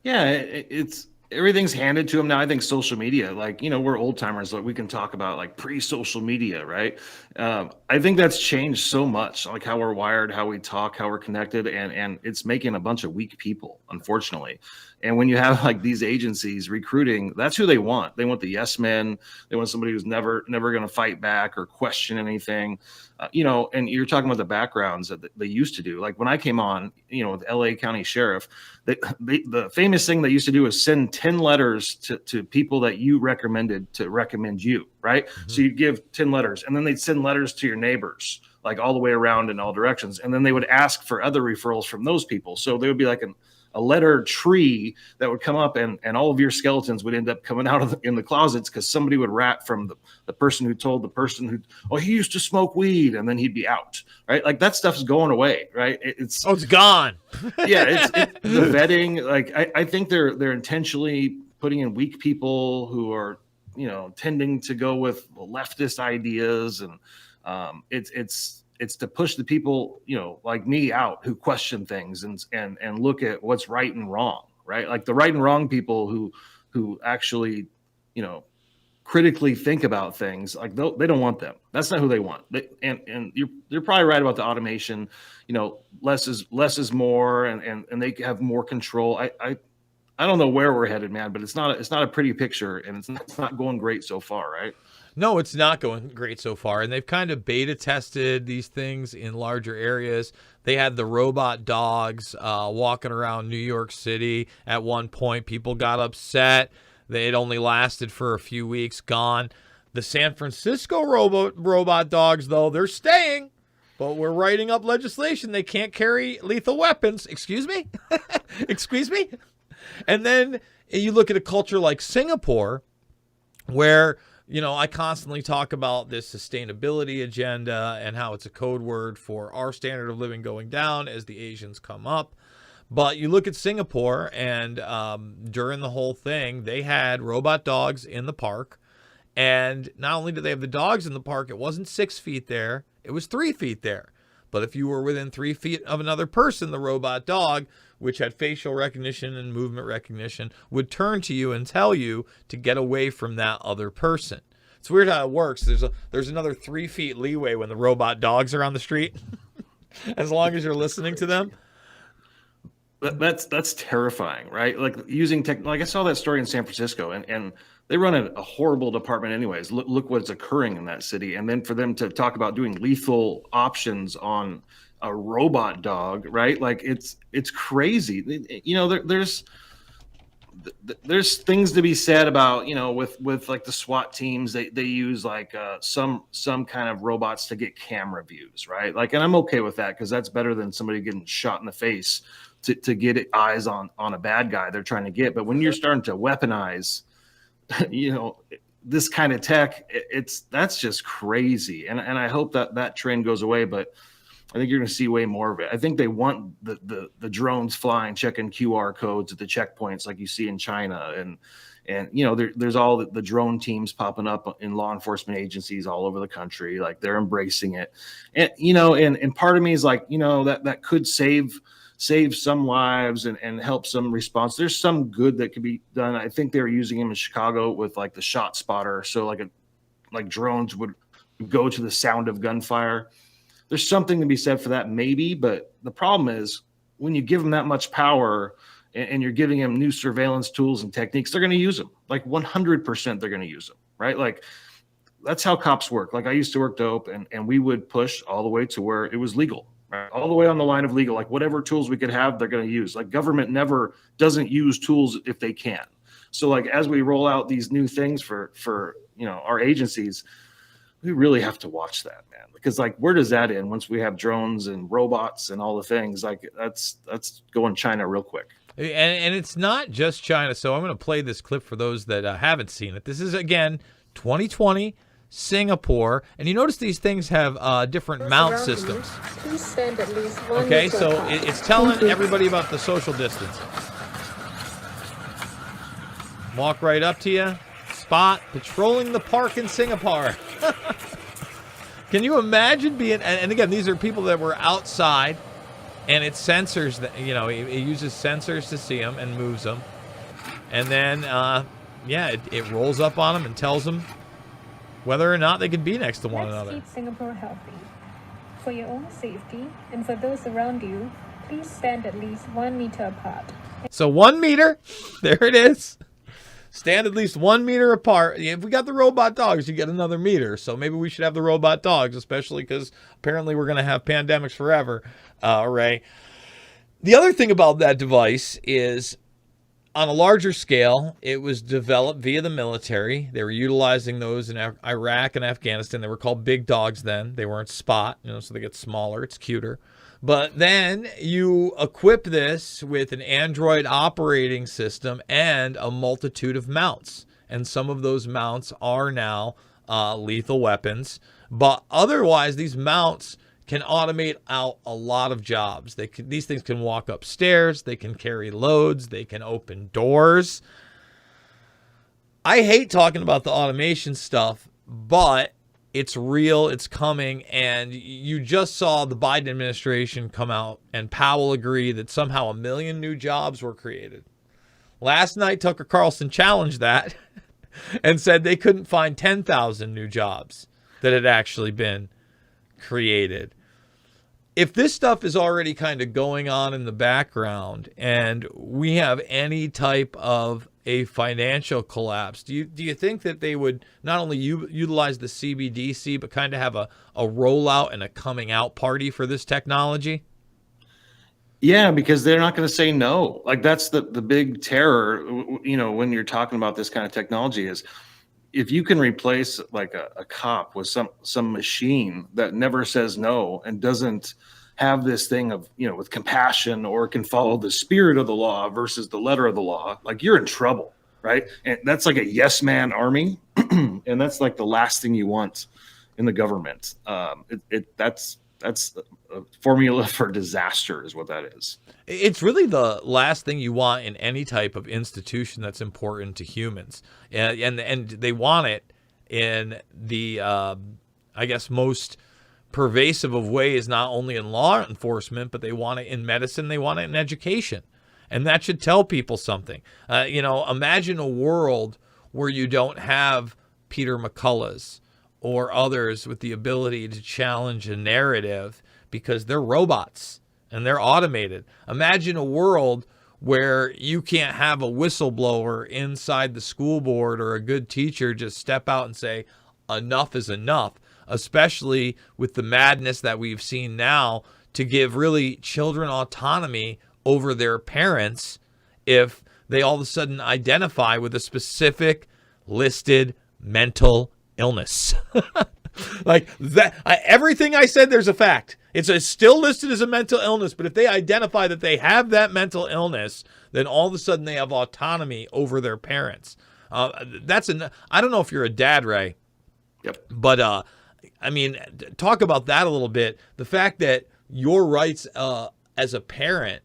Yeah, it's everything's handed to them now. I think social media, like, you know, we're old timers, like we can talk about like pre-social media, right? I think that's changed so much, like how we're wired, how we talk, how we're connected, and it's making a bunch of weak people, unfortunately. And when you have like these agencies recruiting, that's who they want. They want the yes men. They want somebody who's never going to fight back or question anything. You know, and you're talking about the backgrounds that they used to do. Like when I came on, you know, with LA County Sheriff, the famous thing they used to do is send 10 letters to people that you recommended to recommend you, right? Mm-hmm. So you'd give 10 letters, and then they'd send letters to your neighbors, like all the way around in all directions. And then they would ask for other referrals from those people. So there would be like a letter tree that would come up, and all of your skeletons would end up coming out in the closets, because somebody would rat from the person who told the person who, oh, he used to smoke weed, and then he'd be out, right? Like that stuff's going away, right? It's gone. Yeah, it's the vetting. Like I think they're intentionally putting in weak people who are, you know, tending to go with leftist ideas, and it's to push the people, you know, like me out, who question things and look at what's right and wrong, right? Like the right and wrong people who actually, you know, critically think about things, like they don't want them. That's not who they want. And you're probably right about the automation. You know, less is more, and they have more control. I don't know where we're headed, man, but it's not a pretty picture, and it's not going great so far, right? No, it's not going great so far. And they've kind of beta tested these things in larger areas. They had the robot dogs walking around New York City at one point. People got upset. It only lasted for a few weeks, gone. The San Francisco robot dogs, though, they're staying. But we're writing up legislation. They can't carry lethal weapons. Excuse me? Excuse me? And then you look at a culture like Singapore, where, you know, I constantly talk about this sustainability agenda and how it's a code word for our standard of living going down as the Asians come up. But you look at Singapore, and during the whole thing, they had robot dogs in the park. And not only did they have the dogs in the park, it wasn't 6 feet there, it was 3 feet there. But if you were within 3 feet of another person, the robot dog, which had facial recognition and movement recognition, would turn to you and tell you to get away from that other person. It's weird how it works. There's another 3 feet leeway when the robot dogs are on the street, as long as you're listening to them. That's terrifying, right? Like using tech. Like I saw that story in San Francisco, and they run a horrible department anyways. Look what's occurring in that city, and then for them to talk about doing lethal options on a robot dog, right? Like it's crazy. You know, there's things to be said about, you know, with like the SWAT teams, they use like some kind of robots to get camera views, right? Like, and I'm okay with that because that's better than somebody getting shot in the face to get eyes on a bad guy they're trying to get. But when you're starting to weaponize, you know, this kind of tech, that's just crazy. And I hope that trend goes away, but I think you're going to see way more of it. I think they want the drones flying, checking QR codes at the checkpoints like you see in China. And you know, there's all the drone teams popping up in law enforcement agencies all over the country. Like they're embracing it. And, you know, and part of me is like, you know, that could save some lives and help some response. There's some good that could be done. I think they were using them in Chicago with like the shot spotter. So like drones would go to the sound of gunfire. There's something to be said for that, maybe. But the problem is when you give them that much power and you're giving them new surveillance tools and techniques, they're going to use them. Like 100% they're going to use them, right? Like that's how cops work. Like I used to work dope and we would push all the way to where it was legal. Right, all the way on the line of legal, like whatever tools we could have, they're going to use. Like government never doesn't use tools if they can. So like as we roll out these new things for you know our agencies, we really have to watch that, man. Because like where does that end once we have drones and robots and all the things? Like that's going China real quick. And it's not just China. So I'm going to play this clip for those that haven't seen it. This is again 2020. Singapore, and you notice these things have different mount systems. Please stand at least 1 Okay, meter so apart. it's telling everybody about the social distance. Walk right up to you. Spot patrolling the park in Singapore. Can you imagine being? And again, these are people that were outside, and it sensors that, you know, it uses sensors to see them and moves them, and then it rolls up on them and tells them whether or not they can be next to one another. Let's keep Singapore healthy. For your own safety and for those around you, please stand at least 1 meter apart. So 1 meter, there it is. Stand at least 1 meter apart. If we got the robot dogs, you get another meter. So maybe we should have the robot dogs, especially because apparently we're going to have pandemics forever, Ray. The other thing about that device is, on a larger scale, it was developed via the military. They were utilizing those in Iraq and Afghanistan. They were called big dogs then. They weren't Spot, you know, so they get smaller. It's cuter. But then you equip this with an Android operating system and a multitude of mounts. And some of those mounts are now lethal weapons. But otherwise, these mounts can automate out a lot of jobs. These things can walk upstairs. They can carry loads. They can open doors. I hate talking about the automation stuff, but it's real. It's coming. And you just saw the Biden administration come out and Powell agree that somehow 1 million new jobs were created. Last night, Tucker Carlson challenged that and said they couldn't find 10,000 new jobs that had actually been created. If this stuff is already kind of going on in the background and we have any type of a financial collapse, do you think that they would not only utilize the CBDC but kind of have a rollout and a coming out party for this technology? Yeah, because they're not going to say no. Like that's the big terror, you know, when you're talking about this kind of technology is if you can replace like a cop with some machine that never says no and doesn't have this thing of, you know, with compassion or can follow the spirit of the law versus the letter of the law, like you're in trouble, right? And that's like a yes man army. And that's like the last thing you want in the government. That's That's a formula for disaster is what that is. It's really the last thing you want in any type of institution that's important to humans. And they want it in the, I guess, most pervasive of ways, not only in law enforcement, but they want it in medicine, they want it in education. And that should tell people something. Imagine a world where you don't have Peter McCulloughs or others with the ability to challenge a narrative because they're robots and they're automated. Imagine a world where you can't have a whistleblower inside the school board or a good teacher just step out and say, enough is enough, especially with the madness that we've seen now to give really children autonomy over their parents if they all of a sudden identify with a specific listed mental illness. Like that, everything I said, there's a fact. It's still listed as a mental illness, but if they identify that they have that mental illness, then all of a sudden they have autonomy over their parents. I don't know if you're a dad, Ray. Yep. But I mean, talk about that a little bit. The fact that your rights as a parent,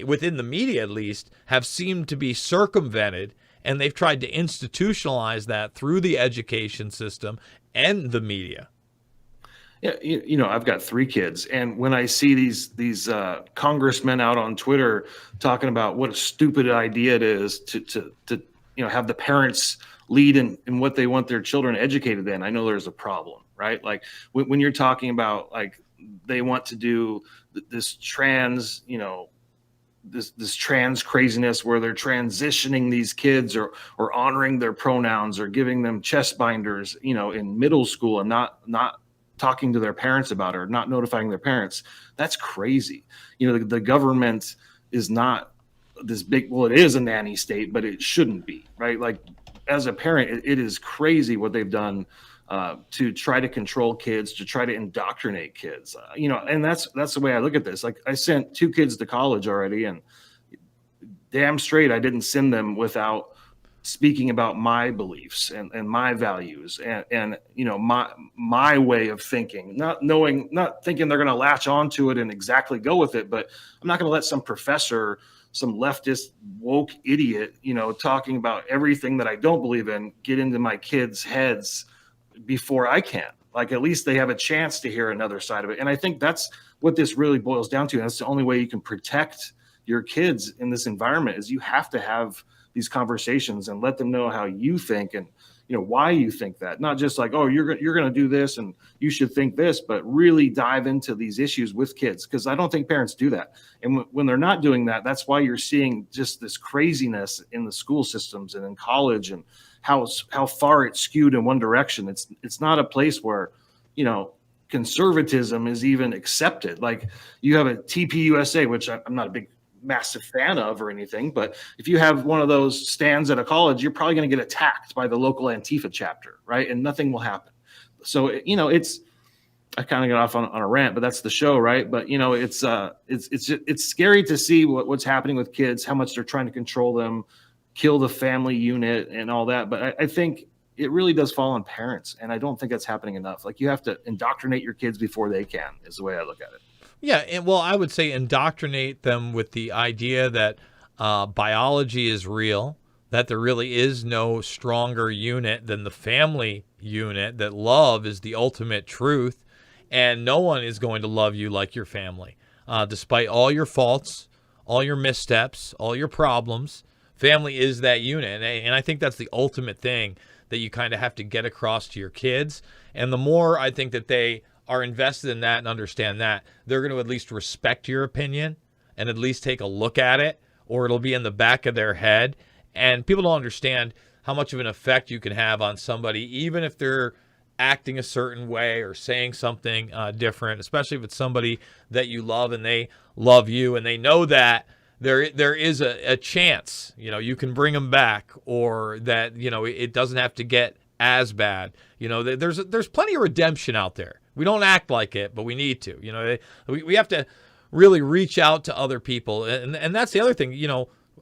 within the media at least, have seemed to be circumvented, and they've tried to institutionalize that through the education system and the media. Yeah, I've got 3 kids, and when I see these congressmen out on Twitter talking about what a stupid idea it is to have the parents lead in what they want their children educated in, I know there's a problem, right? Like when you're talking about like they want to do this trans, this trans craziness where they're transitioning these kids or honoring their pronouns or giving them chest binders, in middle school and not talking to their parents about it or not notifying their parents. That's crazy. The government is not this big, well, it is a nanny state, but it shouldn't be, right? Like as a parent, it is crazy what they've done to try to control kids, to try to indoctrinate kids, and that's the way I look at this. Like I sent 2 kids to college already, and damn straight I didn't send them without speaking about my beliefs and my values and my way of thinking, not thinking they're going to latch onto it and exactly go with it, but I'm not going to let some professor, some leftist woke idiot, talking about everything that I don't believe in, get into my kids' heads before I can. Like at least they have a chance to hear another side of it. And I think that's what this really boils down to. And that's the only way you can protect your kids in this environment is you have to have these conversations and let them know how you think and why you think that. Not just like, oh, you're going to do this and you should think this, but really dive into these issues with kids, because I don't think parents do that. And when they're not doing that, that's why you're seeing just this craziness in the school systems and in college and how far it's skewed in one direction. It's not a place where conservatism is even accepted. Like you have a TPUSA, which I'm not a big massive fan of or anything, but if you have one of those stands at a college, you're probably going to get attacked by the local Antifa chapter, right? And nothing will happen. So I kind of got off on a rant, but that's the show, right? But it's scary to see what's happening with kids, how much they're trying to control them, kill the family unit and all that. But I think it really does fall on parents, and I don't think that's happening enough. Like you have to indoctrinate your kids before they can, is the way I look at it. Yeah, I would say indoctrinate them with the idea that biology is real, that there really is no stronger unit than the family unit, that love is the ultimate truth, and no one is going to love you like your family. Despite all your faults, all your missteps, all your problems, family is that unit. And I think that's the ultimate thing that you kind of have to get across to your kids. And the more I think that they are invested in that and understand that, they're going to at least respect your opinion and at least take a look at it, or it'll be in the back of their head. And people don't understand how much of an effect you can have on somebody, even if they're acting a certain way or saying something different, especially if it's somebody that you love and they love you and they know that there is a chance, you can bring them back, or that, it doesn't have to get as bad. There's plenty of redemption out there. We don't act like it, but we need to. We have to really reach out to other people. And that's the other thing.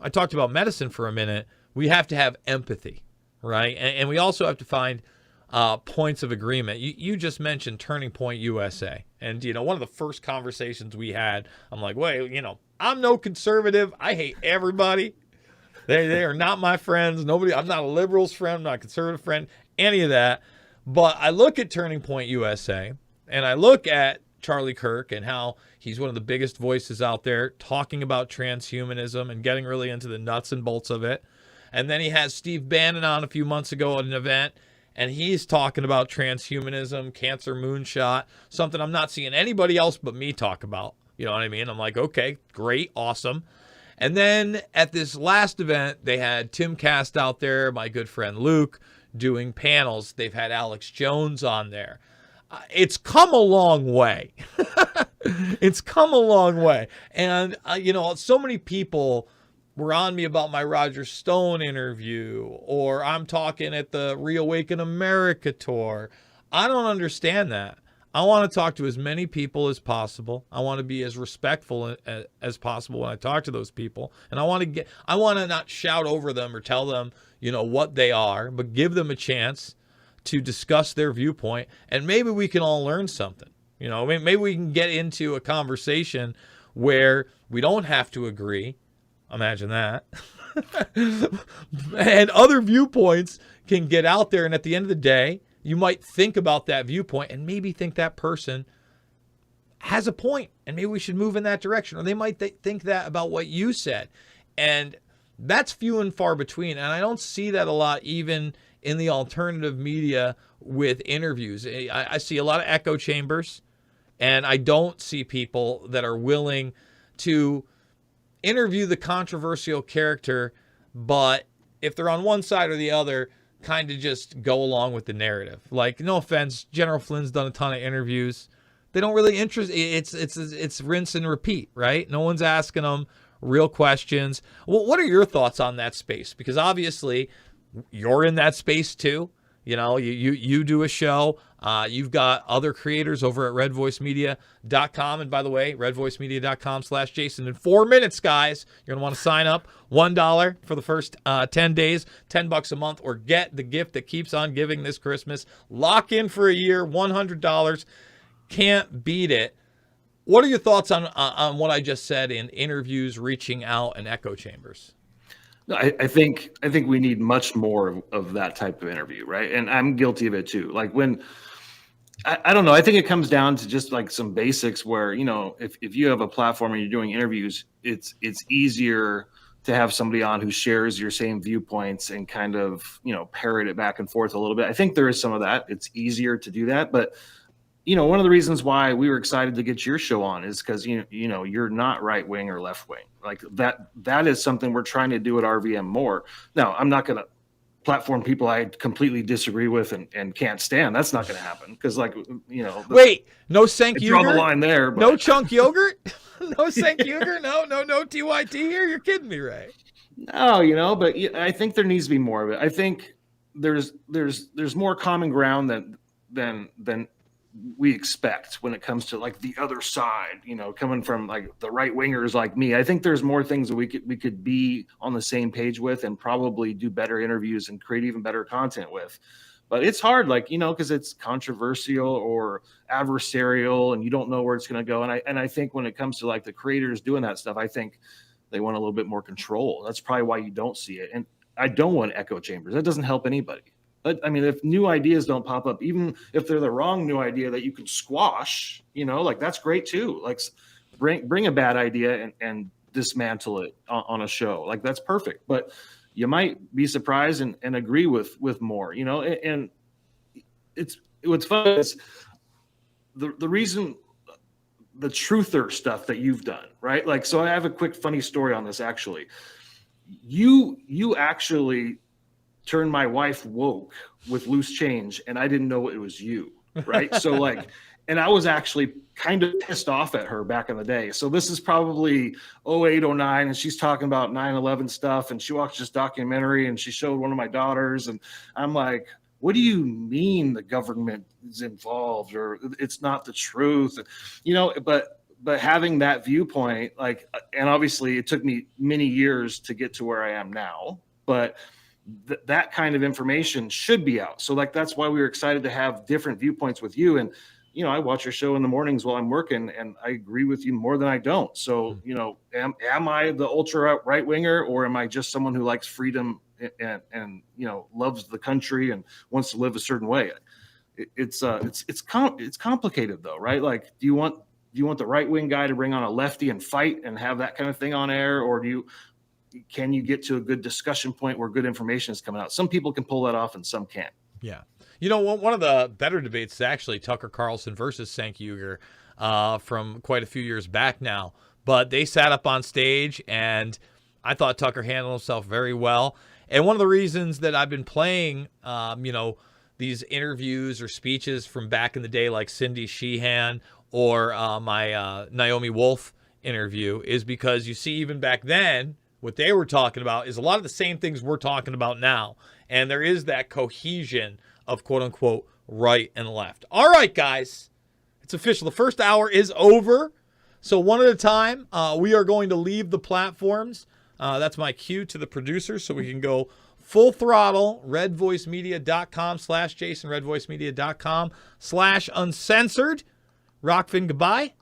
I talked about medicine for a minute. We have to have empathy, right? And we also have to find points of agreement. You just mentioned Turning Point USA. And, one of the first conversations we had, I'm like, wait, I'm no conservative. I hate everybody. They are not my friends. I'm not a liberals friend. I'm not a conservative friend, any of that. But I look at Turning Point USA, and I look at Charlie Kirk and how he's one of the biggest voices out there talking about transhumanism and getting really into the nuts and bolts of it. And then he has Steve Bannon on a few months ago at an event, and he's talking about transhumanism, cancer moonshot, something I'm not seeing anybody else but me talk about. You know what I mean? I'm like, okay, great, awesome. And then at this last event, they had Tim Cast out there, my good friend Luke, doing panels. They've had Alex Jones on there. It's come a long way. It's come a long way. And, so many people were on me about my Roger Stone interview, or I'm talking at the Reawaken America tour. I don't understand that. I want to talk to as many people as possible. I want to be as respectful as possible when I talk to those people. And I want to not shout over them or tell them, what they are, but give them a chance to discuss their viewpoint. And maybe we can all learn something. Maybe we can get into a conversation where we don't have to agree. Imagine that. And other viewpoints can get out there. And at the end of the day, you might think about that viewpoint and maybe think that person has a point and maybe we should move in that direction. Or they might think that about what you said. And that's few and far between. And I don't see that a lot even in the alternative media with interviews. I see a lot of echo chambers, and I don't see people that are willing to interview the controversial character, but if they're on one side or the other, kind of just go along with the narrative. Like, no offense, General Flynn's done a ton of interviews. They don't really interest. It's rinse and repeat, right? No one's asking them real questions. Well, what are your thoughts on that space? Because obviously you're in that space too. You do a show. You've got other creators over at redvoicemedia.com. And by the way, redvoicemedia.com/Jason. In 4 minutes, guys, you're going to want to sign up. $1 for the first 10 days, $10 a month, or get the gift that keeps on giving this Christmas. Lock in for a year, $100. Can't beat it. What are your thoughts on what I just said in interviews, reaching out, and echo chambers? I think we need much more of that type of interview, right? And I'm guilty of it too. Like when I don't know, I think it comes down to just like some basics where, if you have a platform and you're doing interviews, it's easier to have somebody on who shares your same viewpoints and kind of, parrot it back and forth a little bit. I think there is some of that. It's easier to do that, but one of the reasons why we were excited to get your show on is because, you're not right wing or left wing. Like that is something we're trying to do at RVM more. Now, I'm not going to platform people I completely disagree with and can't stand. That's not going to happen because, wait, no Sank yogurt? Draw the line there. But. No chunk yogurt? No Sank yogurt? No TYT here? You're kidding me, right? No, but I think there needs to be more of it. I think there's more common ground than we expect when it comes to like the other side, coming from like the right wingers like me. I think there's more things that we could be on the same page with and probably do better interviews and create even better content with. But it's hard, because it's controversial or adversarial and you don't know where it's going to go. And I think when it comes to like the creators doing that stuff, I think they want a little bit more control. That's probably why you don't see it. And I don't want echo chambers. That doesn't help anybody. I mean, if new ideas don't pop up, even if they're the wrong new idea that you can squash, that's great too. Like bring a bad idea and dismantle it on a show. Like that's perfect. But you might be surprised and agree with more, and what's fun is the reason the truther stuff that you've done, right? Like, so I have a quick funny story on this. Actually, you actually turned my wife woke with Loose Change, and I didn't know it was you, right? So and I was actually kind of pissed off at her back in the day. So this is probably 08, 09, and she's talking about 9/11 stuff, and she watched this documentary, and she showed one of my daughters, and I'm like, what do you mean the government is involved, or it's not the truth? But having that viewpoint, and obviously it took me many years to get to where I am now, but that kind of information should be out. So like, that's why we were excited to have different viewpoints with you. And, you know, I watch your show in the mornings while I'm working, and I agree with you more than I don't. So, you know, am I the ultra right winger, or am I just someone who likes freedom and you know, loves the country and wants to live a certain way? It's complicated though, right? Like, do you want the right wing guy to bring on a lefty and fight and have that kind of thing on air, or can you get to a good discussion point where good information is coming out? Some people can pull that off and some can't. Yeah. You know, one of the better debates is actually Tucker Carlson versus Cenk Uygur from quite a few years back now. But they sat up on stage, and I thought Tucker handled himself very well. And one of the reasons that I've been playing, you know, these interviews or speeches from back in the day, like Cindy Sheehan or my Naomi Wolf interview, is because you see, even back then, what they were talking about is a lot of the same things we're talking about now. And there is that cohesion of quote-unquote right and left. All right, guys, it's official. The first hour is over. So one at a time, we are going to leave the platforms. That's my cue to the producers, so we can go full throttle. redvoicemedia.com/Jason, redvoicemedia.com/uncensored. Rockfin, goodbye.